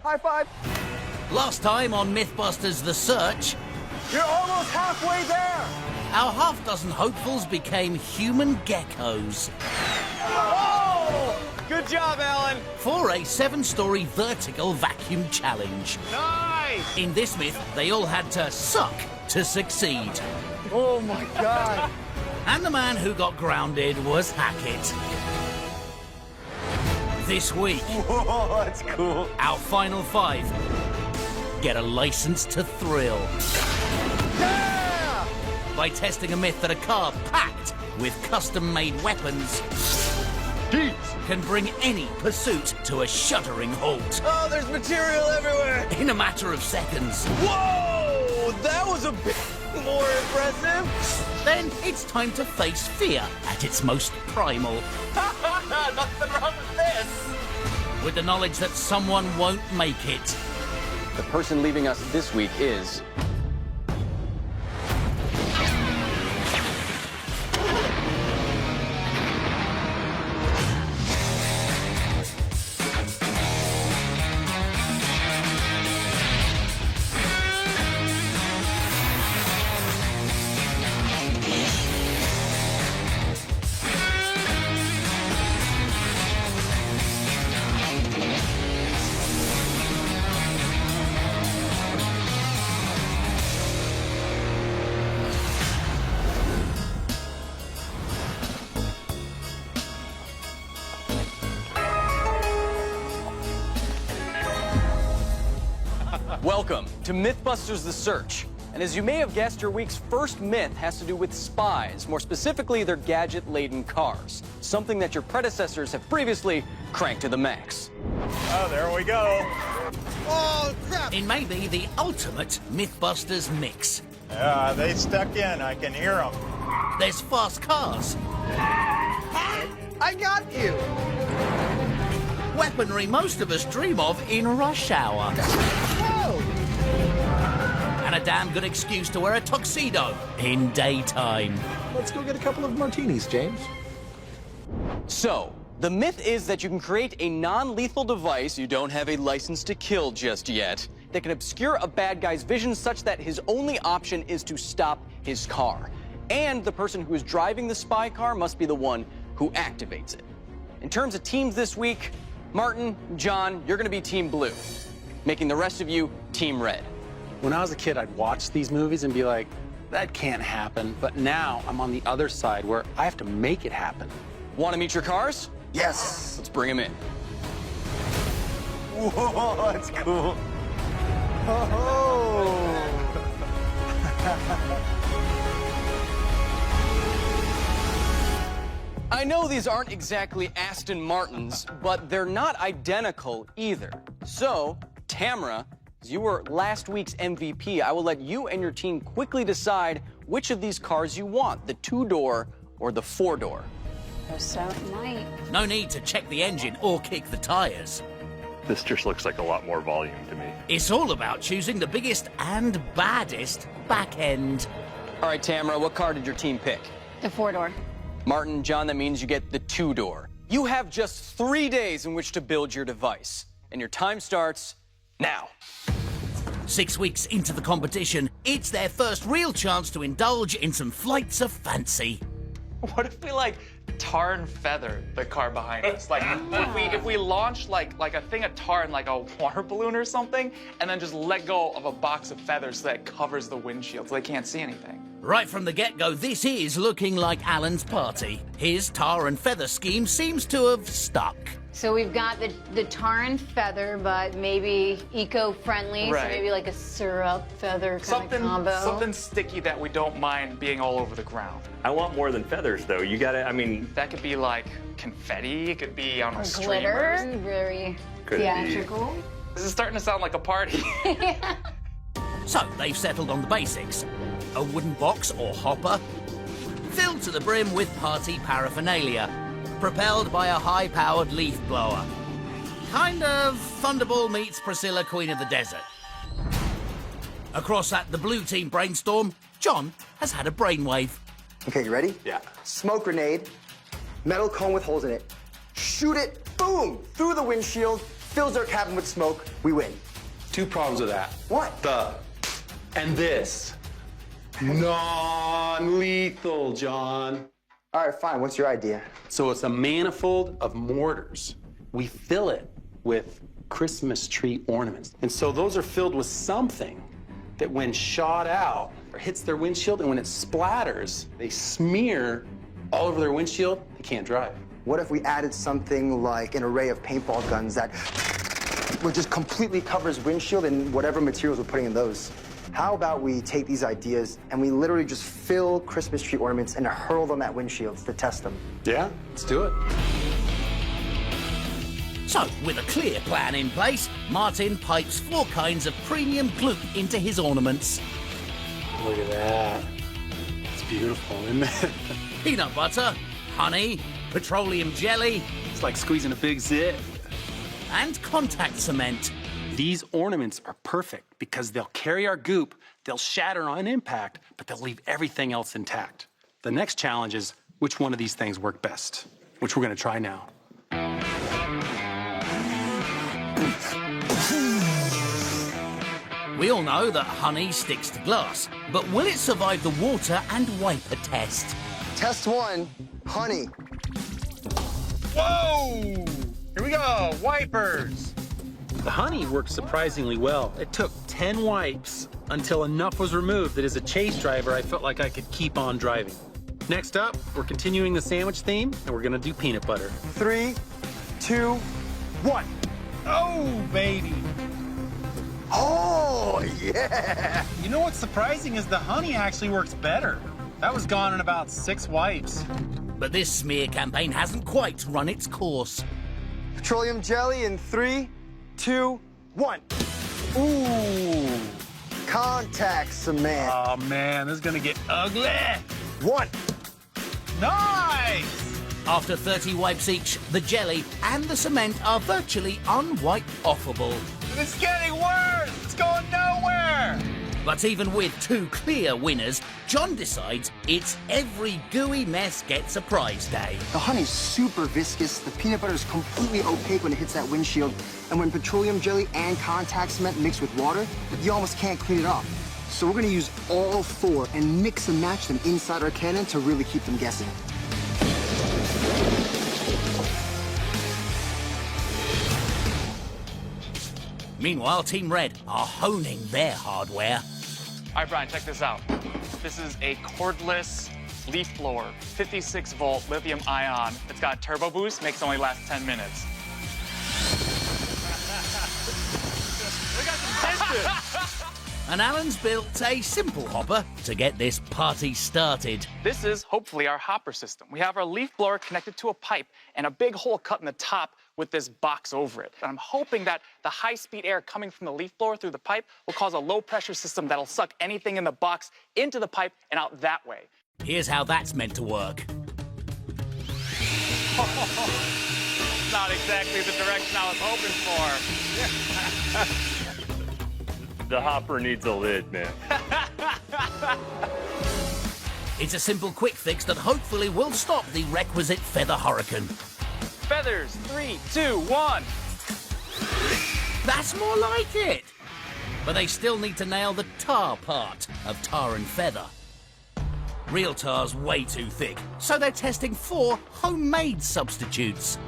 High five. Last time on Mythbusters The Search, You're almost halfway there. our half-dozen hopefuls became human geckos. Oh! Good job, Alan. For a 7-story vertical vacuum challenge. Nice. In this myth, they all had to suck to succeed. Oh, my God. And the man who got grounded was Hackett. This week, Whoa, that's cool. our final 5 get a license to thrill Yeah! by testing a myth that a car packed with custom-made weapons can bring any pursuit to a shuddering halt Oh, there's material everywhere. in a matter of seconds. Whoa! That was a bit more impressive. Then it's time to face fear at its most primal, Nothing wrong with this. with the knowledge that someone won't make it. The person leaving us this week is... Welcome to Mythbusters The Search. And as you may have guessed, your week's first myth has to do with spies, more specifically their gadget-laden cars, something that your predecessors have previously cranked to the max. Oh, there we go. Oh, crap. It may be the ultimate Mythbusters mix. Yeah, they stuck in. I can hear them. There's fast cars, I got you. weaponry most of us dream of in rush hour, Whoa. and a damn good excuse to wear a tuxedo in daytime. Let's go get a couple of martinis, James. So, the myth is that you can create a non-lethal device, you don't have a license to kill just yet, that can obscure a bad guy's vision such that his only option is to stop his car. And the person who is driving the spy car must be the one who activates it. In terms of teams this week, Martin, John, you're gonna be Team Blue, making the rest of you Team Red. When I was a kid, I'd watch these movies and be like, that can't happen. But now I'm on the other side where I have to make it happen. Wanna meet your cars? Yes. Let's bring them in. Whoa, that's cool. Oh. I know these aren't exactly Aston Martins, but they're not identical either. So, Tamara, as you were last week's MVP, I will let you and your team quickly decide which of these cars you want, the 2-door or the 4-door. So it might. No need to check the engine or kick the tires. This just looks like a lot more volume to me. It's all about choosing the biggest and baddest back end. All right, Tamara, what car did your team pick? The 4-door. Martin, John, that means you get the 2-door. You have just 3 days in which to build your device, and your time starts now. 6 weeks into the competition, it's their first real chance to indulge in some flights of fancy. What if we like tar and feather the car behind us? Like if we launch like a thing of tar in like a water balloon or something, and then just let go of a box of feathers so that it covers the windshield so they can't see anything. Right from the get-go, this is looking like Alan's party. His tar and feather scheme seems to have stuck. So we've got the tar and feather, but maybe eco-friendly, Right. so maybe like a syrup feather kind of combo. Something sticky that we don't mind being all over the ground. I want more than feathers, though. You gotta, I mean, That could be like confetti. It could be on a Glitter, streamer. very Could be. theatrical. This is starting to sound like a party. So they've settled on the basics. A wooden box or hopper, filled to the brim with party paraphernalia, propelled by a high-powered leaf blower. Kind of Thunderball meets Priscilla, Queen of the Desert. Across at the blue team brainstorm, John has had a brainwave. Okay, you ready? yeah. Smoke grenade, metal cone with holes in it. Shoot it, boom, through the windshield, fills our cabin with smoke, we win. 2 problems with that. What? And this. Non-lethal, John. All right, fine. What's your idea? So it's a manifold of mortars. We fill it with Christmas tree ornaments. And so those are filled with something that when shot out or hits their windshield, and when it splatters, they smear all over their windshield, they can't drive. What if we added something like an array of paintball guns that just completely covers windshield and whatever materials we're putting in those? How about we take these ideas and we literally just fill Christmas tree ornaments and hurl them at windshields to test them? Yeah, let's do it. So, with a clear plan in place, Martin pipes 4 kinds of premium gloop into his ornaments. Look at that. It's beautiful, isn't it? Peanut butter, honey, petroleum jelly, It's like squeezing a big zit. and contact cement. These ornaments are perfect because they'll carry our goop, they'll shatter on impact, but they'll leave everything else intact. The next challenge is which one of these things work best, which we're gonna try now. We all know that honey sticks to glass, but will it survive the water and wiper test? Test 1, honey. Whoa! Here we go, wipers. The honey worked surprisingly well. It took 10 wipes until enough was removed that as a chase driver, I felt like I could keep on driving. Next up, we're continuing the sandwich theme, and we're gonna do peanut butter. 3, 2, 1. Oh, baby. Oh, yeah! You know what's surprising is the honey actually works better. That was gone in about 6 wipes. But this smear campaign hasn't quite run its course. Petroleum jelly in 3, 2, 1. Ooh. Contact cement. Oh, man, this is gonna get ugly. 1. Nice! After 30 wipes each, the jelly and the cement are virtually unwipe-offable. It's getting worse. It's going nowhere. But even with 2 clear winners, John decides it's every gooey mess gets a prize day. The honey's super viscous, the peanut butter is completely opaque when it hits that windshield, and when petroleum jelly and contact cement mix with water, you almost can't clean it off. So we're gonna use all 4 and mix and match them inside our cannon to really keep them guessing. Meanwhile, Team Red are honing their hardware. All right, Brian, check this out. This is a cordless leaf blower, 56-volt lithium ion. It's got turbo boost, makes it only last 10 minutes. We got some distance. And Alan's built a simple hopper to get this party started. This is hopefully our hopper system. We have our leaf blower connected to a pipe and a big hole cut in the top with this box over it. And I'm hoping that the high-speed air coming from the leaf blower through the pipe will cause a low-pressure system that'll suck anything in the box into the pipe and out that way. Here's how that's meant to work. Not exactly the direction I was hoping for. The hopper needs a lid, man. It's a simple quick fix that hopefully will stop the requisite feather hurricane. Feathers, 3, 2, 1. That's more like it. But they still need to nail the tar part of tar and feather. Real tar's way too thick, so they're testing 4 homemade substitutes.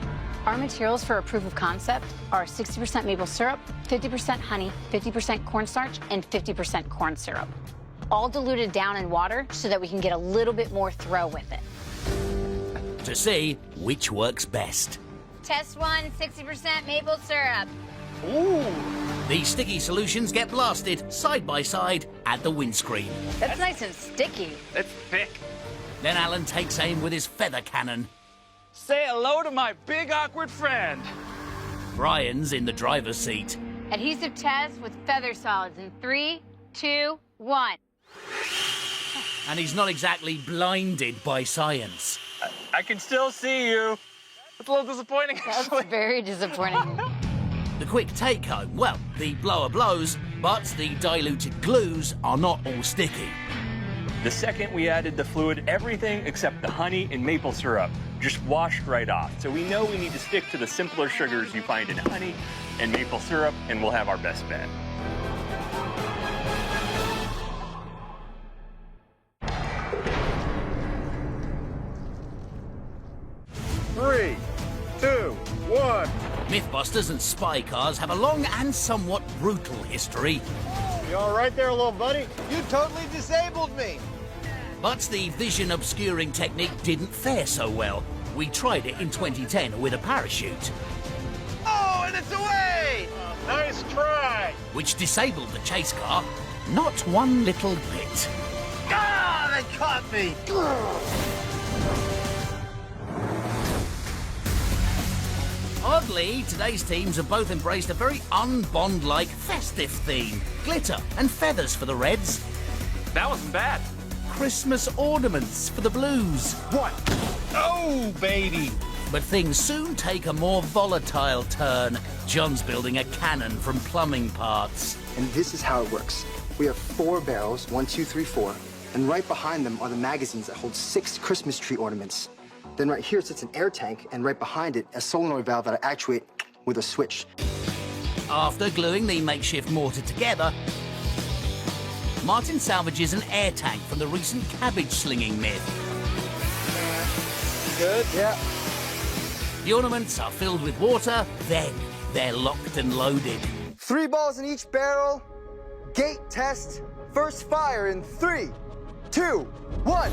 Our materials for a proof of concept are 60% maple syrup, 50% honey, 50% cornstarch, and 50% corn syrup. All diluted down in water so that we can get a little bit more throw with it. To see which works best. Test 1, 60% maple syrup. Ooh! These sticky solutions get blasted side by side at the windscreen. That's nice and sticky. It's thick. Then Alan takes aim with his feather cannon. Say hello to my big awkward friend. Brian's in the driver's seat. Adhesive test with feather solids in 3, 2, 1. And he's not exactly blinded by science. I can still see you. It's a little disappointing, That's actually. very disappointing. The quick take-home, well, the blower blows, but the diluted glues are not all sticky. The second we added the fluid, everything except the honey and maple syrup just washed right off. So we know we need to stick to the simpler sugars you find in honey and maple syrup, and we'll have our best bet. Three, two, one. Mythbusters and spy cars have a long and somewhat brutal history. You all right there, little buddy? You totally disabled me. But the vision-obscuring technique didn't fare so well. We tried it in 2010 with a parachute, Oh, and it's away! Nice try. which disabled the chase car, not one little bit. Ah, they caught me. Oddly, today's teams have both embraced a very un-Bond-like festive theme. Glitter and feathers for the Reds, That wasn't bad. Christmas ornaments for the Blues. What? Oh, baby. But things soon take a more volatile turn. John's building a cannon from plumbing parts. And this is how it works. We have 4 barrels, 1, 2, 3, 4, and right behind them are the magazines that hold 6 Christmas tree ornaments. Then right here sits an air tank, and right behind it, a solenoid valve that I actuate with a switch. After gluing the makeshift mortar together, Martin salvages an air tank from the recent cabbage slinging myth. Good? Yeah. The ornaments are filled with water, then they're locked and loaded. 3 balls in each barrel. Gate test. First fire in 3, 2, 1.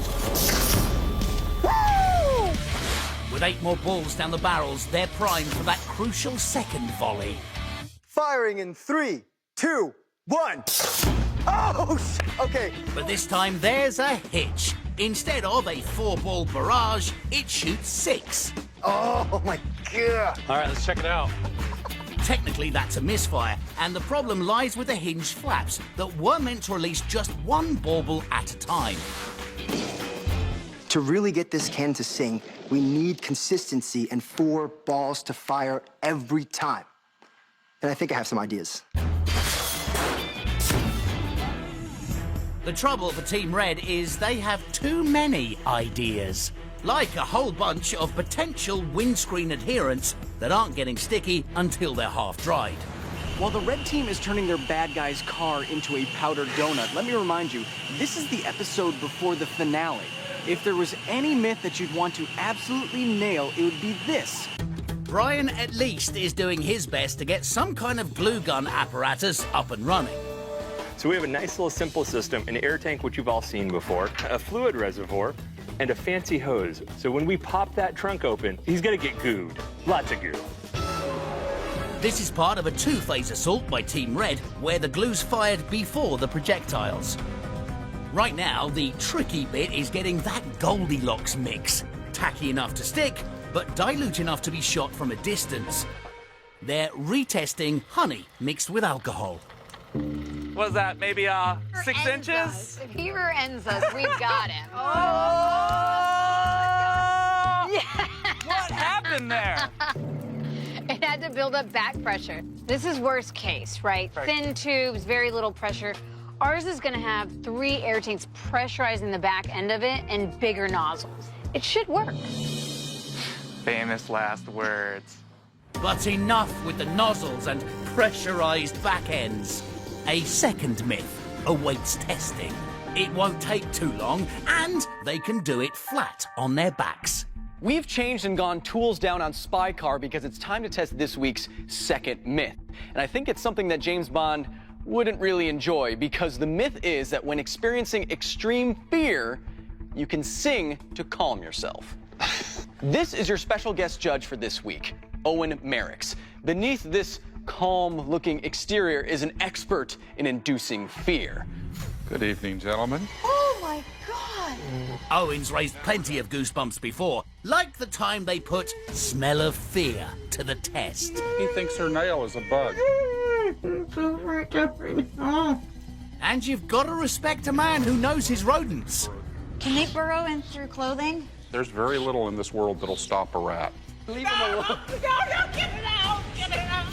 Woo! With 8 more balls down the barrels, they're primed for that crucial second volley. Firing in 3, 2, 1. Oh, okay. But this time there's a hitch. Instead of a 4-ball barrage, it shoots 6. Oh my God. All right, let's check it out. Technically, that's a misfire, and the problem lies with the hinged flaps that were meant to release just 1 bauble at a time. To really get this can to sing, we need consistency and 4 balls to fire every time. And I think I have some ideas. The trouble for Team Red is they have too many ideas. Like a whole bunch of potential windscreen adherents that aren't getting sticky until they're half dried. While the red team is turning their bad guy's car into a powdered donut, let me remind you, this is the episode before the finale. If there was any myth that you'd want to absolutely nail, it would be this. Brian at least is doing his best to get some kind of glue gun apparatus up and running. So we have a nice little simple system, an air tank, which you've all seen before, a fluid reservoir, and a fancy hose. So when we pop that trunk open, he's gonna get gooed. Lots of goo. This is part of a 2-phase assault by Team Red, where the glue's fired before the projectiles. Right now, the tricky bit is getting that Goldilocks mix. Tacky enough to stick, but dilute enough to be shot from a distance. They're retesting honey mixed with alcohol. What is that, maybe 6 inches? If he ends us, we've got him. What happened there? It had to build up back pressure. This is worst case, right? Thin tubes, very little pressure. Ours is gonna have 3 air tanks pressurizing the back end of it and bigger nozzles. It should work. Famous last words. But enough with the nozzles and pressurized back ends. A second myth awaits testing. It won't take too long, and they can do it flat on their backs. We've changed and gone tools down on Spy Car because it's time to test this week's second myth. And I think it's something that James Bond wouldn't really enjoy, because the myth is that when experiencing extreme fear, you can sing to calm yourself. This is your special guest judge for this week, Owen Merricks. Beneath this calm-looking exterior is an expert in inducing fear. Good evening, gentlemen. Oh my God! Owen's raised plenty of goosebumps before, like the time they put Smell of Fear to the test. He thinks her nail is a bug. And you've got to respect a man who knows his rodents. Can they burrow in through clothing? There's very little in this world that'll stop a rat. Leave him alone. No, get it out! Get it out!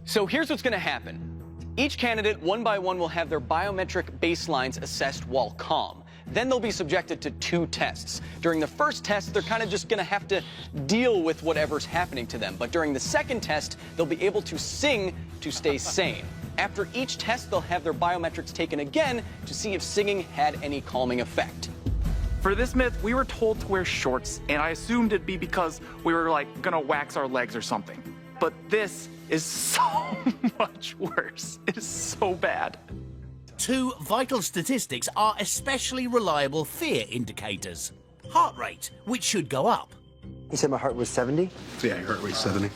So here's what's going to happen. Each candidate, one by one, will have their biometric baselines assessed while calm. Then they'll be subjected to 2 tests. During the first test, they're kind of just gonna have to deal with whatever's happening to them. But during the second test, they'll be able to sing to stay sane. After each test, they'll have their biometrics taken again to see if singing had any calming effect. For this myth, we were told to wear shorts, and I assumed it'd be because we were like gonna wax our legs or something. But this is so much worse. It is so bad. 2 vital statistics are especially reliable fear indicators. Heart rate, which should go up. You said my heart was 70? Yeah, your heart rate's 70.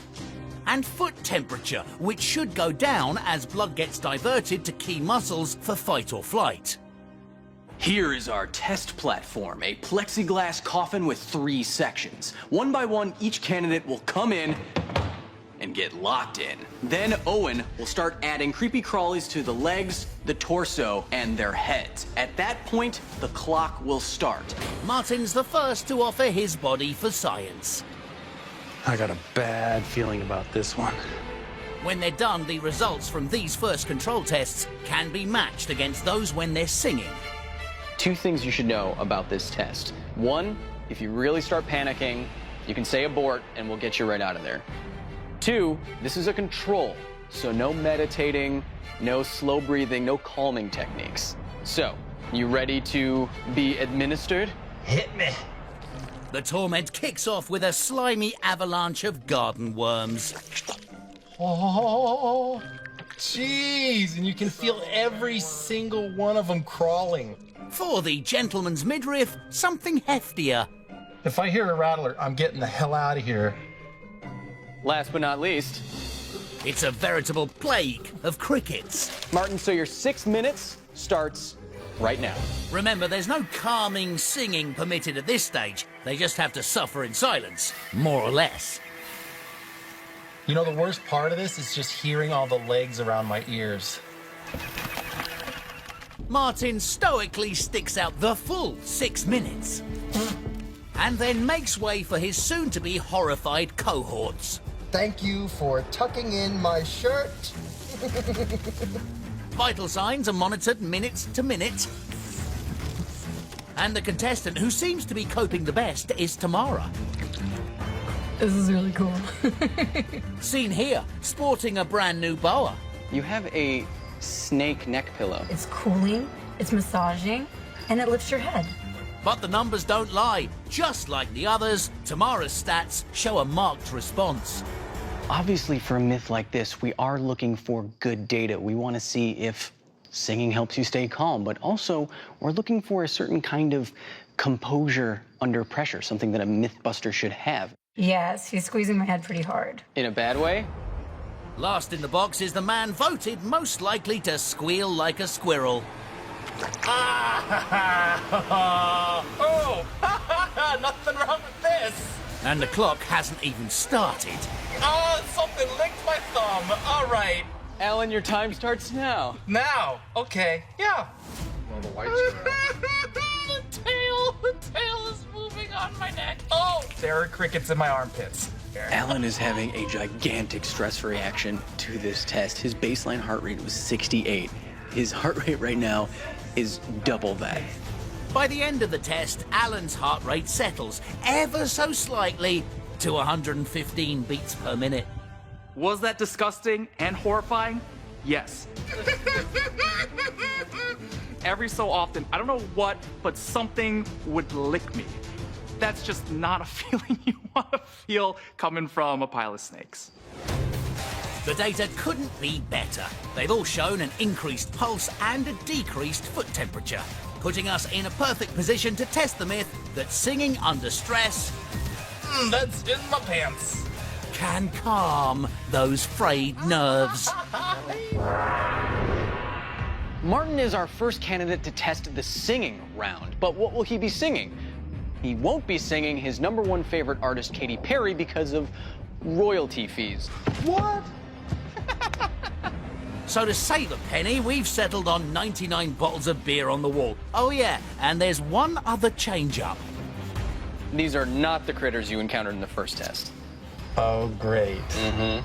And foot temperature, which should go down as blood gets diverted to key muscles for fight or flight. Here is our test platform, a plexiglass coffin with 3 sections. One by one, each candidate will come in and get locked in. Then Owen will start adding creepy crawlies to the legs, the torso, and their heads. At that point, the clock will start. Martin's the first to offer his body for science. I got a bad feeling about this one. When they're done, the results from these first control tests can be matched against those when they're singing. 2 things you should know about this test. 1, if you really start panicking, you can say abort and we'll get you right out of there. 2, this is a control, so no meditating, no slow breathing, no calming techniques. So, you ready to be administered? Hit me. The torment kicks off with a slimy avalanche of garden worms. Oh, jeez, and you can feel every single one of them crawling. For the gentleman's midriff, something heftier. If I hear a rattler, I'm getting the hell out of here. Last but not least, it's a veritable plague of crickets. Martin, so your 6 minutes starts right now. Remember, there's no calming singing permitted at this stage. They just have to suffer in silence, more or less. You know, the worst part of this is just hearing all the legs around my ears. Martin stoically sticks out the full 6 minutes. And then makes way for his soon-to-be horrified cohorts. Thank you for tucking in my shirt. Vital signs are monitored minute to minute. And the contestant who seems to be coping the best is Tamara. This is really cool. Seen here, sporting a brand new boa. You have a snake neck pillow. It's cooling, it's massaging, and it lifts your head. But the numbers don't lie. Just like the others, Tamara's stats show a marked response. Obviously, for a myth like this, we are looking for good data. We want to see if singing helps you stay calm, but also we're looking for a certain kind of composure under pressure, something that a Mythbuster should have. Yes, he's squeezing my head pretty hard. In a bad way? Last in the box is the man voted most likely to squeal like a squirrel. Oh, nothing wrong with this. And the clock hasn't even started. Oh, something licked my thumb. All right. Alan, your time starts now. Now. Okay. Yeah. Well, the lights are out. The tail is moving on my neck. Oh, there are crickets in my armpits. Alan is having a gigantic stress reaction to this test. His baseline heart rate was 68. His heart rate right now is double that. By the end of the test, Alan's heart rate settles ever so slightly to 115 beats per minute. Was that disgusting and horrifying? Yes. Every so often, I don't know what, but something would lick me. That's just not a feeling you want to feel coming from a pile of snakes. The data couldn't be better. They've all shown an increased pulse and a decreased foot temperature, putting us in a perfect position to test the myth that singing under stress That's in my pants. can calm those frayed nerves. Martin is our first candidate to test the singing round, but what will he be singing? He won't be singing his #1 favorite artist, Katy Perry, because of royalty fees. What? So to save a penny, we've settled on 99 bottles of beer on the wall. Oh yeah, and there's one other change-up. These are not the critters you encountered in the first test. Oh, great. Mm-hmm.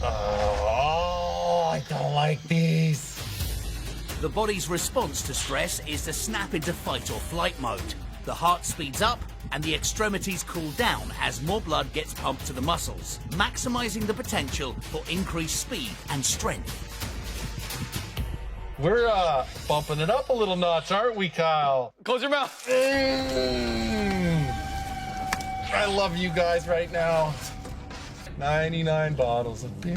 Oh, I don't like these. The body's response to stress is to snap into fight or flight mode. The heart speeds up and the extremities cool down as more blood gets pumped to the muscles, maximizing the potential for increased speed and strength. We're bumping it up a little notch, aren't we, Kyle? Close your mouth. I love you guys right now. 99 bottles of beer.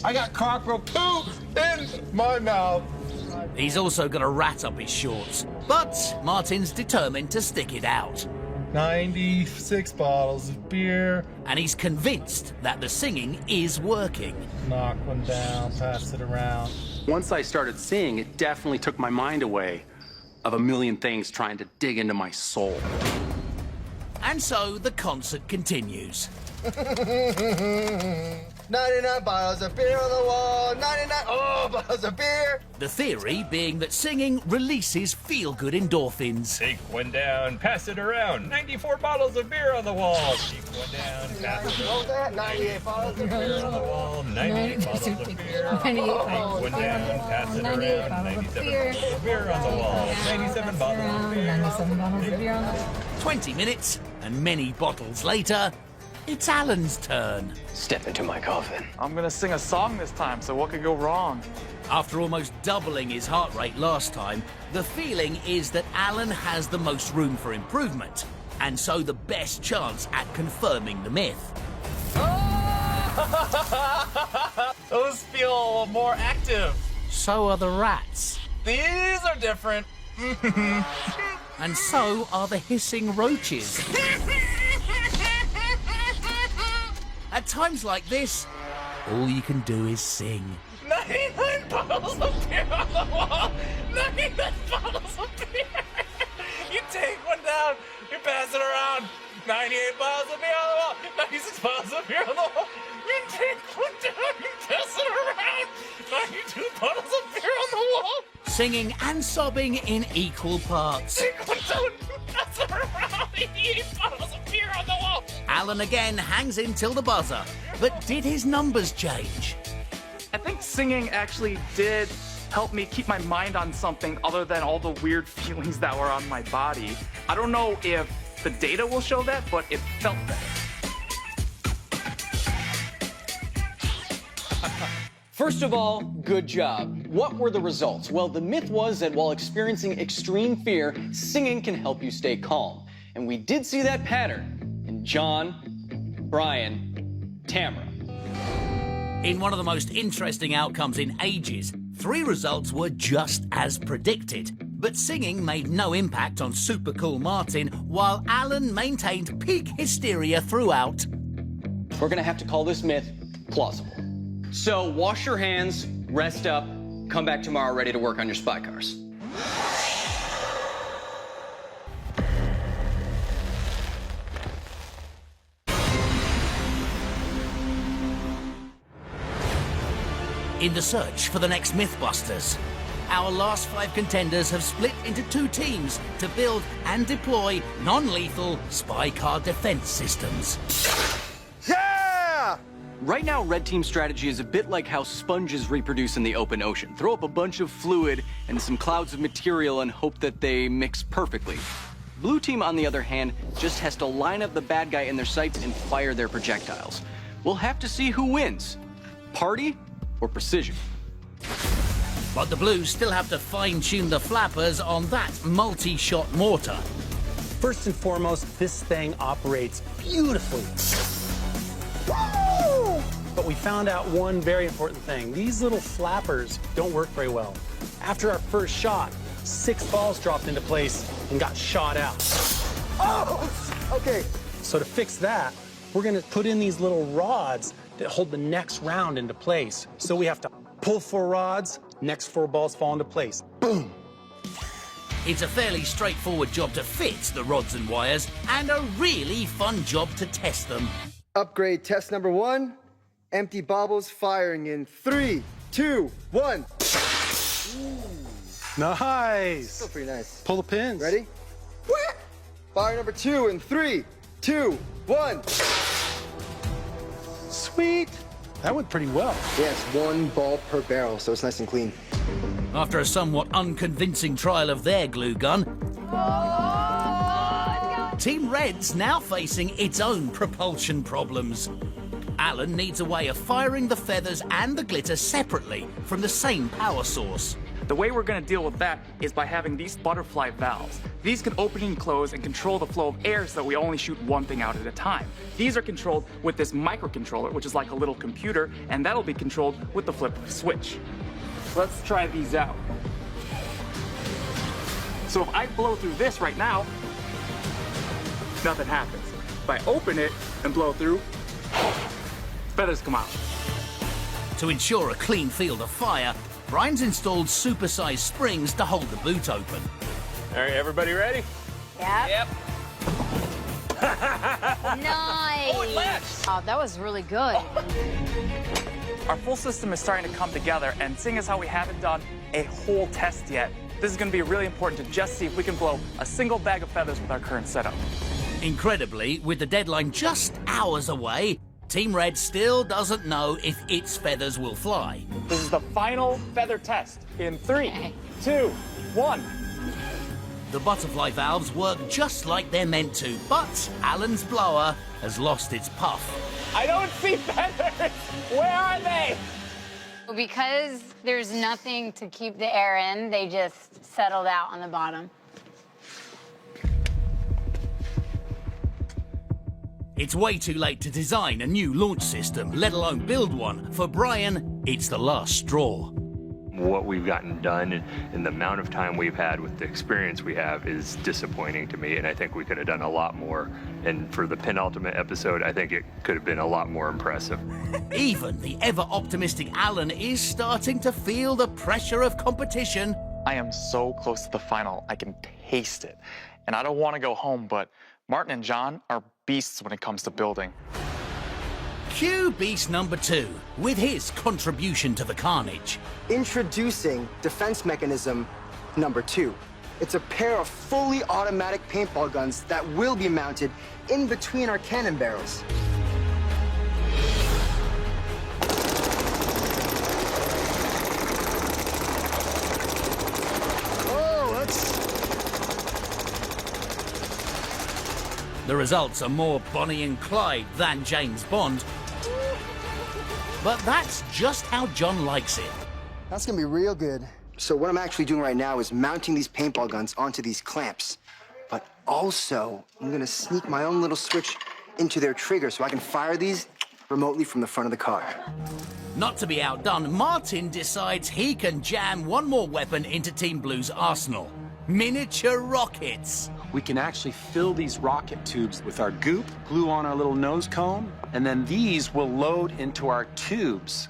I got cockroach poop in my mouth. He's also got a rat up his shorts, but Martin's determined to stick it out. 96 bottles of beer. And he's convinced that the singing is working. Knock one down, pass it around. Once I started singing, it definitely took my mind away of a million things trying to dig into my soul. And so the concert continues. 99 bottles of beer on the wall, 99 bottles of beer. The theory being that singing releases feel-good endorphins. Take one down, pass it around. 94 bottles of beer on the wall. Take one down, pass it around. 98 bottles of beer on the wall. 98 bottles of beer. Take one down, pass it around. 97 bottles of beer on the wall. 97 bottles of beer. 97 bottles of beer on the wall. 20 minutes, and many bottles later, it's Alan's turn. Step into my coffin. I'm gonna sing a song this time, so what could go wrong? After almost doubling his heart rate last time, the feeling is that Alan has the most room for improvement, and so the best chance at confirming the myth. Those feel more active. So are the rats. These are different. And so are the hissing roaches. At times like this, all you can do is sing. 99 bottles of beer on the wall. 99 bottles of beer. You take one down, you pass it around. 98 bottles of beer on the wall. 96 bottles of beer on the wall. You take one down, you pass it around. 92 bottles of beer on the wall. Singing and sobbing in equal parts. Take one down, you pass it around. 88 bottles of beer on the wall. Alan again hangs in till the buzzer. But did his numbers change? I think singing actually did help me keep my mind on something other than all the weird feelings that were on my body. I don't know if the data will show that, but it felt better. First of all, good job. What were the results? Well, the myth was that while experiencing extreme fear, singing can help you stay calm. And we did see that pattern in John, Brian, Tamara. In one of the most interesting outcomes in ages, 3 results were just as predicted. But singing made no impact on super cool Martin, while Alan maintained peak hysteria throughout. We're gonna have to call this myth plausible. So wash your hands, rest up, come back tomorrow ready to work on your spy cars. In the search for the next Mythbusters, our last 5 contenders have split into 2 teams to build and deploy non-lethal spy car defense systems. Yeah! Right now, Red Team's strategy is a bit like how sponges reproduce in the open ocean. Throw up a bunch of fluid and some clouds of material and hope that they mix perfectly. Blue Team, on the other hand, just has to line up the bad guy in their sights and fire their projectiles. We'll have to see who wins. Party or precision? But the Blues still have to fine-tune the flappers on that multi-shot mortar. First and foremost, this thing operates beautifully. But we found out one very important thing. These little flappers don't work very well. After our first shot, 6 balls dropped into place and got shot out. Oh! Okay. So to fix that, we're gonna put in these little rods that hold the next round into place. So we have to pull 4 rods, next 4 balls fall into place. Boom! It's a fairly straightforward job to fit the rods and wires, and a really fun job to test them. Upgrade test number 1. Empty baubles firing in 3, 2, 1. Nice! Still pretty nice. Pull the pins. Ready? Fire number 2 in 3, 2, 1. Sweet! That went pretty well. Yeah, it's 1 ball per barrel, so it's nice and clean. After a somewhat unconvincing trial of their glue gun, Team Red's now facing its own propulsion problems. Alan needs a way of firing the feathers and the glitter separately from the same power source. The way we're going to deal with that is by having these butterfly valves. These can open and close and control the flow of air so that we only shoot one thing out at a time. These are controlled with this microcontroller, which is like a little computer, and that'll be controlled with the flip of a switch. Let's try these out. So if I blow through this right now, nothing happens. If I open it and blow through, feathers come out. To ensure a clean field of fire, Brian's installed supersized springs to hold the boot open. All right, everybody ready? Yep. Nice. Oh, it latched. Oh, that was really good. Our full system is starting to come together, and seeing as how we haven't done a whole test yet, this is going to be really important to just see if we can blow a single bag of feathers with our current setup. Incredibly, with the deadline just hours away, Team Red still doesn't know if its feathers will fly. This is the final feather test in 3, 2, 1. The butterfly valves work just like they're meant to, but Alan's blower has lost its puff. I don't see feathers. Where are they? Because there's nothing to keep the air in, they just settled out on the bottom. It's way too late to design a new launch system, let alone build one. For Brian, it's the last straw. What we've gotten done and the amount of time we've had with the experience we have is disappointing to me, and I think we could have done a lot more. And for the penultimate episode, I think it could have been a lot more impressive. Even the ever-optimistic Alan is starting to feel the pressure of competition. I am so close to the final, I can taste it. And I don't want to go home, but Martin and John are beasts when it comes to building. Cue beast number 2, with his contribution to the carnage. Introducing defense mechanism number 2. It's a pair of fully automatic paintball guns that will be mounted in between our cannon barrels. The results are more Bonnie and Clyde than James Bond. But that's just how John likes it. That's gonna be real good. So what I'm actually doing right now is mounting these paintball guns onto these clamps. But also, I'm gonna sneak my own little switch into their trigger so I can fire these remotely from the front of the car. Not to be outdone, Martin decides he can jam one more weapon into Team Blue's arsenal. Miniature rockets. We can actually fill these rocket tubes with our goop, glue on our little nose cone, and then these will load into our tubes.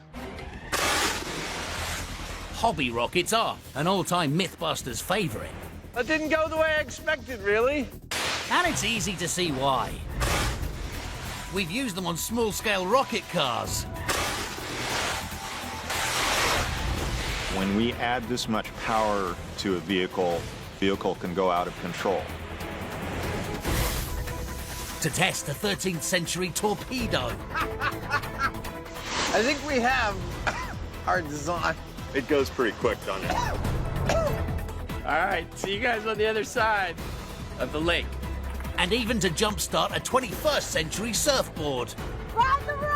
Hobby rockets are an all-time Mythbusters favorite. That didn't go the way I expected, really. And it's easy to see why. We've used them on small-scale rocket cars. When we add this much power to a vehicle can go out of control. To test a 13th century torpedo. I think we have our design. It goes pretty quick, doesn't it? All right, see you guys on the other side of the lake. And even to jumpstart a 21st century surfboard. Ride the rocket!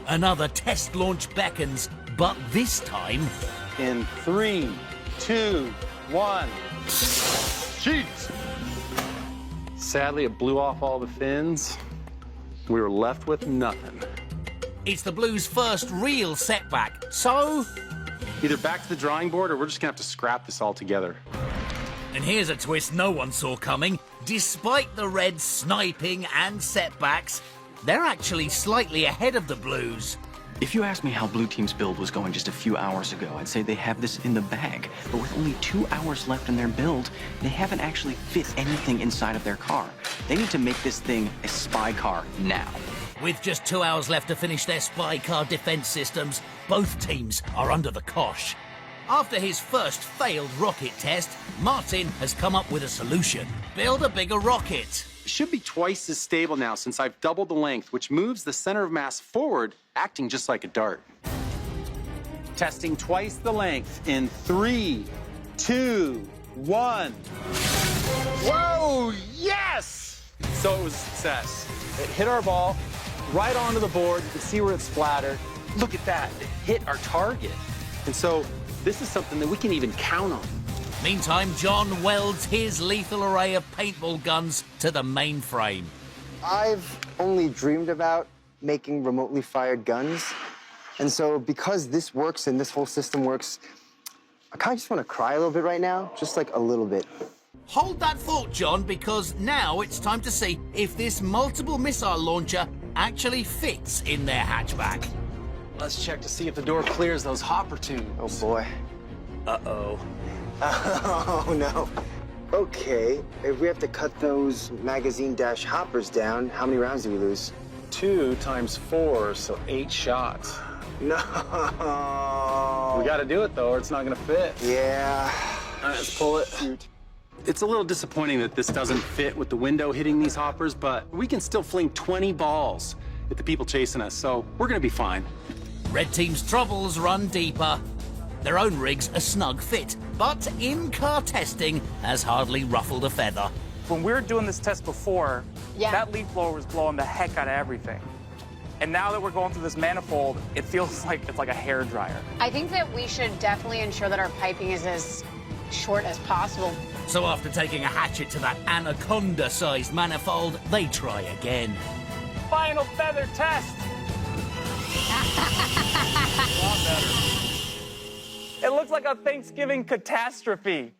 Another test launch beckons, but this time... In 3, 2, 1. Jeez! Sadly, it blew off all the fins. We were left with nothing. It's the Blues' first real setback, so... Either back to the drawing board or we're just gonna have to scrap this all together. And here's a twist no one saw coming. Despite the Reds' sniping and setbacks, they're actually slightly ahead of the Blues. If you asked me how Blue Team's build was going just a few hours ago, I'd say they have this in the bag. But with only 2 hours left in their build, they haven't actually fit anything inside of their car. They need to make this thing a spy car now. With just 2 hours left to finish their spy car defense systems, both teams are under the cosh. After his first failed rocket test, Martin has come up with a solution. Build a bigger rocket. It should be twice as stable now since I've doubled the length, which moves the center of mass forward, acting just like a dart. Testing twice the length in 3, 2, 1. Whoa, yes! So it was a success. It hit our ball right onto the board. You can see where it splattered. Look at that, it hit our target. And so this is something that we can even count on. Meantime, John welds his lethal array of paintball guns to the mainframe. I've only dreamed about making remotely fired guns. And so because this works and this whole system works, I kind of just want to cry a little bit right now, just like a little bit. Hold that thought, John, because now it's time to see if this multiple missile launcher actually fits in their hatchback. Let's check to see if the door clears those hopper tubes. Oh, boy. Uh-oh. Oh, no. Okay, if we have to cut those magazine-hoppers down, how many rounds do we lose? 2 times 4, so 8 shots. No. We got to do it, though, or it's not going to fit. Yeah. All right, let's pull it. Shoot. It's a little disappointing that this doesn't fit with the window hitting these hoppers, but we can still fling 20 balls at the people chasing us, so we're going to be fine. Red Team's troubles run deeper. Their own rig's a snug fit, but in-car testing has hardly ruffled a feather. When we were doing this test before, that leaf blower was blowing the heck out of everything. And now that we're going through this manifold, it feels like it's like a hairdryer. I think that we should definitely ensure that our piping is as short as possible. So after taking a hatchet to that anaconda-sized manifold, they try again. Final feather test! It looks like a Thanksgiving catastrophe.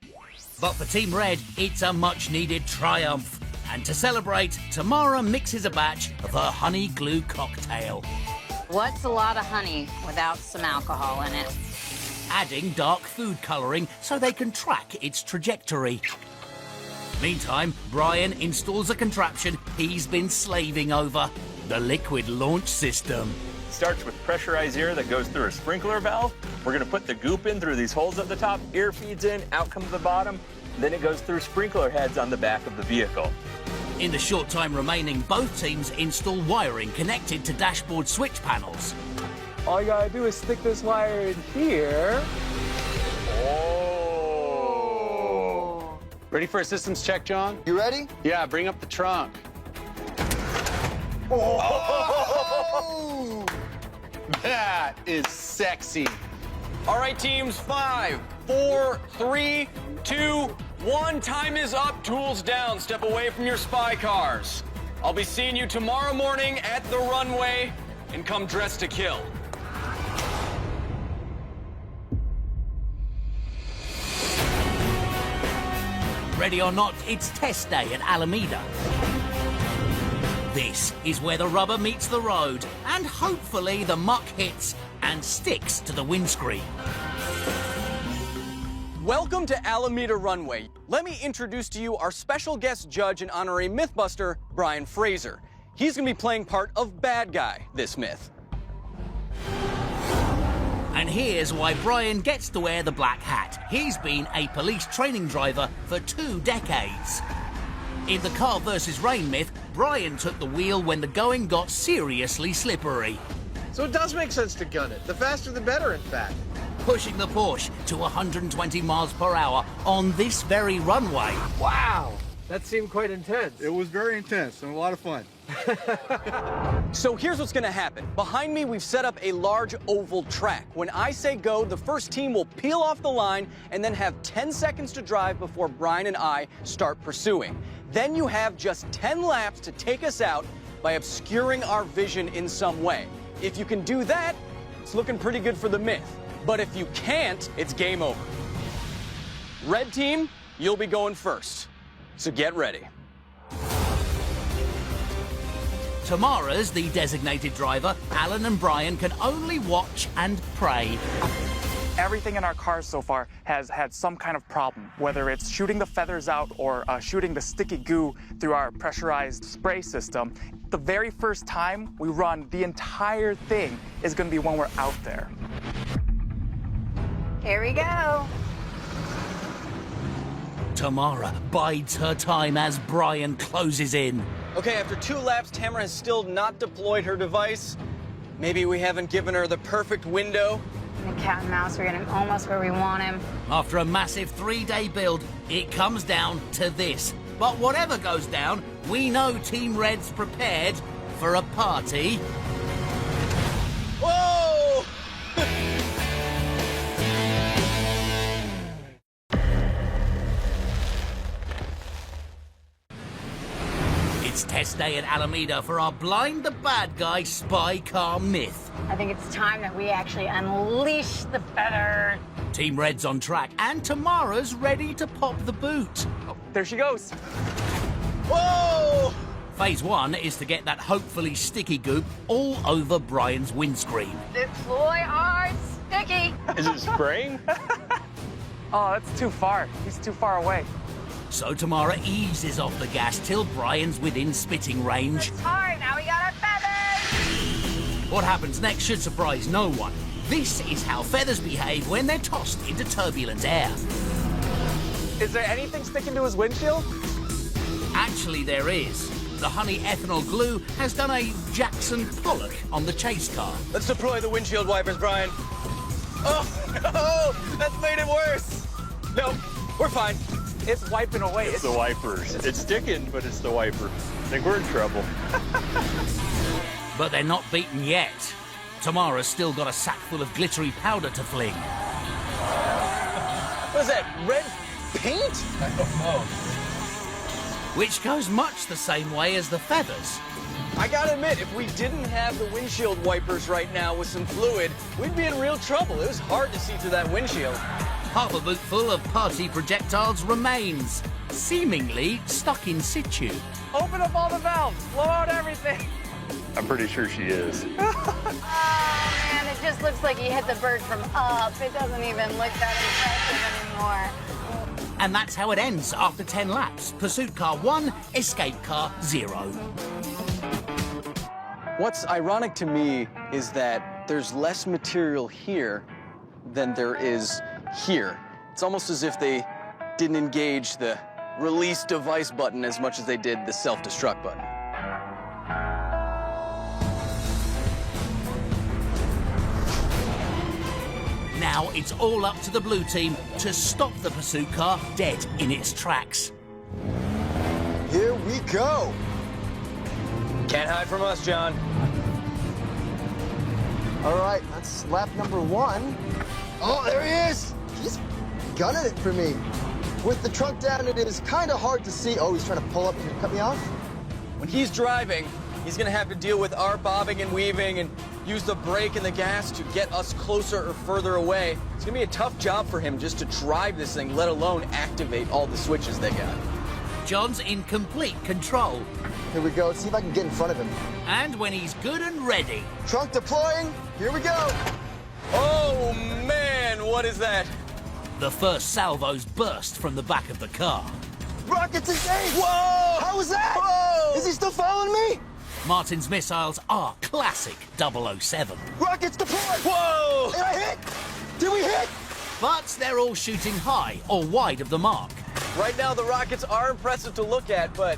But for Team Red, it's a much-needed triumph. And to celebrate, Tamara mixes a batch of her honey glue cocktail. What's a lot of honey without some alcohol in it? Adding dark food colouring so they can track its trajectory. Meantime, Brian installs a contraption he's been slaving over, the liquid launch system. Starts with pressurized air that goes through a sprinkler valve. We're gonna put the goop in through these holes at the top, air feeds in, out comes the bottom, then it goes through sprinkler heads on the back of the vehicle. In the short time remaining, both teams install wiring connected to dashboard switch panels. All you gotta do is stick this wire in here. Oh! Ready for a systems check, John? You ready? Yeah, bring up the trunk. Oh! That is sexy. All right, teams, 5, 4, 3, 2, 1. Time is up. Tools down. Step away from your spy cars. I'll be seeing you tomorrow morning at the runway, and come dressed to kill. Ready or not, it's test day at Alameda. This is where the rubber meets the road, and hopefully the muck hits and sticks to the windscreen. Welcome to Alameda Runway. Let me introduce to you our special guest judge and honorary Mythbuster, Brian Fraser. He's going to be playing part of bad guy this myth. And here's why Brian gets to wear the black hat. He's been a police training driver for 2 decades. In the car versus rain myth, Brian took the wheel when the going got seriously slippery. So it does make sense to gun it. The faster the better, in fact. Pushing the Porsche to 120 miles per hour on this very runway. Wow! That seemed quite intense. It was very intense and a lot of fun. So here's what's gonna happen. Behind me, we've set up a large oval track. When I say go, the first team will peel off the line and then have 10 seconds to drive before Brian and I start pursuing. Then you have just 10 laps to take us out by obscuring our vision in some way. If you can do that, it's looking pretty good for the myth. But if you can't, it's game over. Red team, you'll be going first. So get ready. Tamara's the designated driver. Alan and Brian can only watch and pray. Everything in our cars so far has had some kind of problem, whether it's shooting the feathers out or shooting the sticky goo through our pressurized spray system. The very first time we run, the entire thing is going to be when we're out there. Here we go. Tamara bides her time as Brian closes in. Okay, after 2 laps, Tamara has still not deployed her device. Maybe we haven't given her the perfect window. The cat and mouse are getting almost where we want him. After a massive 3-day build, it comes down to this. But whatever goes down, we know Team Red's prepared for a party. Whoa! It's test day at Alameda for our Blind the Bad Guy spy car myth. I think it's time that we actually unleash the feather. Team Red's on track, and Tamara's ready to pop the boot. Oh, there she goes. Whoa! Phase 1 is to get that hopefully sticky goop all over Brian's windscreen. Deploy our sticky. Is it spraying? Oh, that's too far. He's too far away. So Tamara eases off the gas till Brian's within spitting range. It's hard. Now we got our feathers. What happens next should surprise no one. This is how feathers behave when they're tossed into turbulent air. Is there anything sticking to his windshield? Actually, there is. The honey ethanol glue has done a Jackson Pollock on the chase car. Let's deploy the windshield wipers, Brian. Oh, no! That's made it worse. No, we're fine. It's wiping away. It's the wipers. It's sticking, but it's the wiper. I think we're in trouble. But they're not beaten yet. Tamara's still got a sack full of glittery powder to fling. What is that, red paint? I don't know. Which goes much the same way as the feathers. I gotta admit, if we didn't have the windshield wipers right now with some fluid, we'd be in real trouble. It was hard to see through that windshield. Half a boot full of party projectiles remains, seemingly stuck in situ. Open up all the valves. Blow out everything. I'm pretty sure she is. Oh, man, it just looks like he hit the bird from up. It doesn't even look that impressive anymore. And that's how it ends after 10 laps. Pursuit car 1, escape car 0. What's ironic to me is that there's less material here than there is here. It's almost as if they didn't engage the release device button as much as they did the self-destruct button. Now it's all up to the blue team to stop the pursuit car dead in its tracks. Here we go. Can't hide from us, John. All right, that's lap number 1. Oh, there he is. He's gunning it for me. With the trunk down, it is kind of hard to see. Oh, he's trying to pull up and cut me off. When he's driving, he's gonna have to deal with our bobbing and weaving and use the brake and the gas to get us closer or further away. It's gonna be a tough job for him just to drive this thing, let alone activate all the switches they got. John's in complete control. Here we go. Let's see if I can get in front of him. And when he's good and ready. Trunk deploying. Here we go. Oh, man, what is that? The first salvos burst from the back of the car. Rockets engaged. Whoa! How was that? Whoa! Is he still following me? Martin's missiles are classic 007. Rockets deployed. Whoa! Did I hit? Did we hit? But they're all shooting high or wide of the mark. Right now, the rockets are impressive to look at, but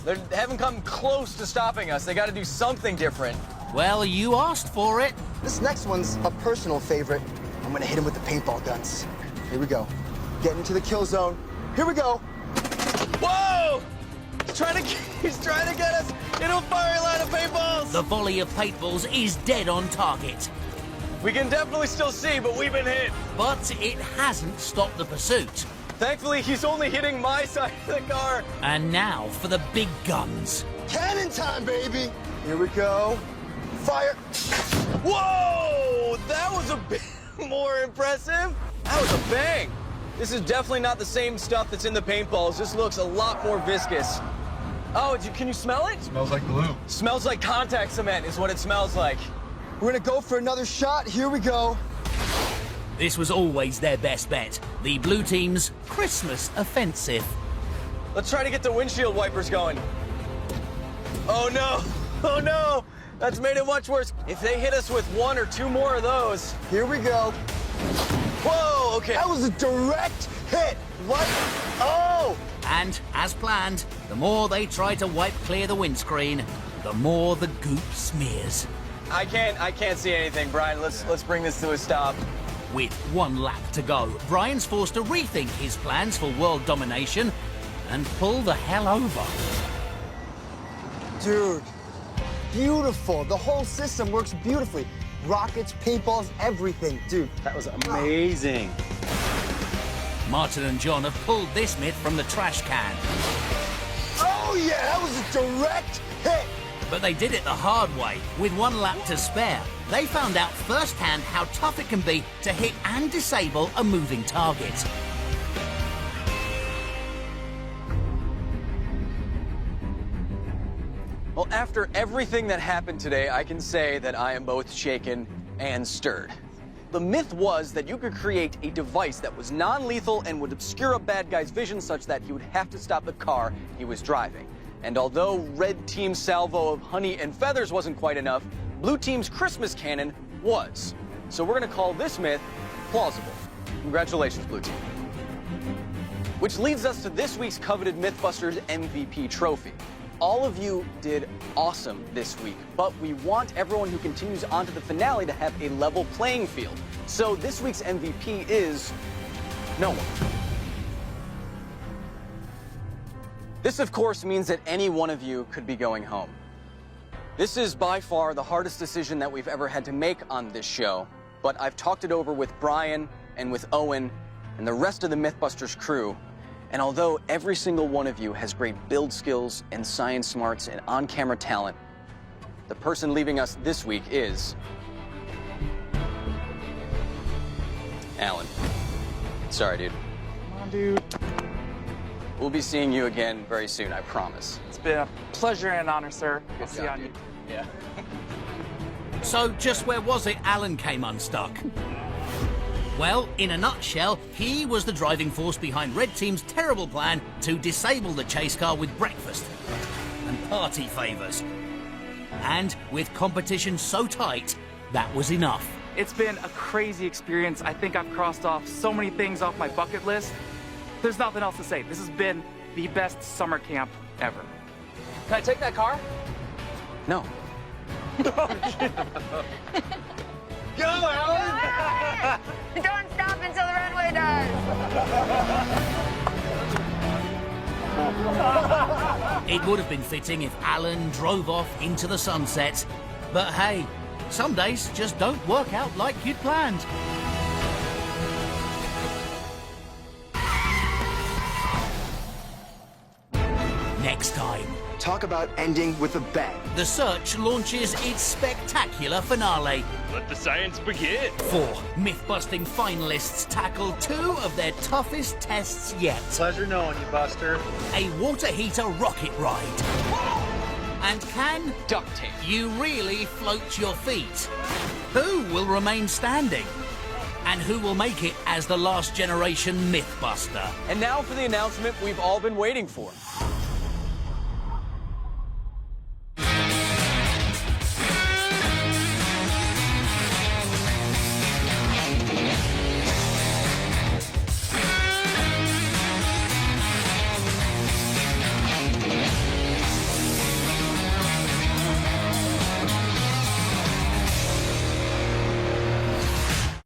they haven't come close to stopping us. They got to do something different. Well, you asked for it. This next one's a personal favorite. I'm gonna hit him with the paintball guns. Here we go. Getting to the kill zone. Here we go. Whoa! He's trying to get us into a firing line of paintballs. The volley of paintballs is dead on target. We can definitely still see, but we've been hit. But it hasn't stopped the pursuit. Thankfully, he's only hitting my side of the car. And now for the big guns. Cannon time, baby. Here we go. Fire. Whoa! That was a bit more impressive. That was a bang. This is definitely not the same stuff that's in the paintballs. This looks a lot more viscous. Oh, can you smell it? Smells like glue. Smells like contact cement is what it smells like. We're gonna go for another shot. Here we go. This was always their best bet. The blue team's Christmas offensive. Let's try to get the windshield wipers going. Oh no! Oh no! That's made it much worse. If they hit us with 1 or 2 more of those. Here we go. Whoa, okay. That was a direct hit. What? Oh! And, as planned, the more they try to wipe clear the windscreen, the more the goop smears. I can't see anything, Brian. Let's bring this to a stop. With 1 lap to go, Brian's forced to rethink his plans for world domination and pull the hell over. Dude, beautiful. The whole system works beautifully. Rockets, paintballs, everything. Dude, that was amazing. Martin and John have pulled this myth from the trash can. Oh yeah, that was a direct hit. But they did it the hard way, with 1 lap to spare. They found out firsthand how tough it can be to hit and disable a moving target. Well, after everything that happened today, I can say that I am both shaken and stirred. The myth was that you could create a device that was non-lethal and would obscure a bad guy's vision such that he would have to stop the car he was driving. And although Red Team's salvo of honey and feathers wasn't quite enough, Blue Team's Christmas cannon was. So we're gonna call this myth plausible. Congratulations, Blue Team. Which leads us to this week's coveted Mythbusters MVP trophy. All of you did awesome this week, but we want everyone who continues on to the finale to have a level playing field. So this week's MVP is no one. This, of course, means that any one of you could be going home. This is by far the hardest decision that we've ever had to make on this show, but I've talked it over with Brian and with Owen and the rest of the Mythbusters crew. And although every single one of you has great build skills and science smarts and on-camera talent, the person leaving us this week is Alan. Sorry, dude. Come on, dude. We'll be seeing you again very soon, I promise. It's been a pleasure and an honor, sir. I'll see you on dude. Yeah. So just where was it Alan came unstuck? Well, in a nutshell, he was the driving force behind Red Team's terrible plan to disable the chase car with breakfast and party favours. And with competition so tight, that was enough. It's been a crazy experience. I think I've crossed off so many things off my bucket list. There's nothing else to say. This has been the best summer camp ever. Can I take that car? No. Go, Alan! Don't stop until the runway does. It would have been fitting if Alan drove off into the sunset. But hey, some days just don't work out like you'd planned. Next time. Talk about ending with a bang. The search launches its spectacular finale. Let the science begin. 4 myth-busting finalists tackle 2 of their toughest tests yet. Pleasure knowing you, Buster. A water heater rocket ride. And can duct tape you really float your feet? Who will remain standing? And who will make it as the last generation Mythbuster? And now for the announcement we've all been waiting for.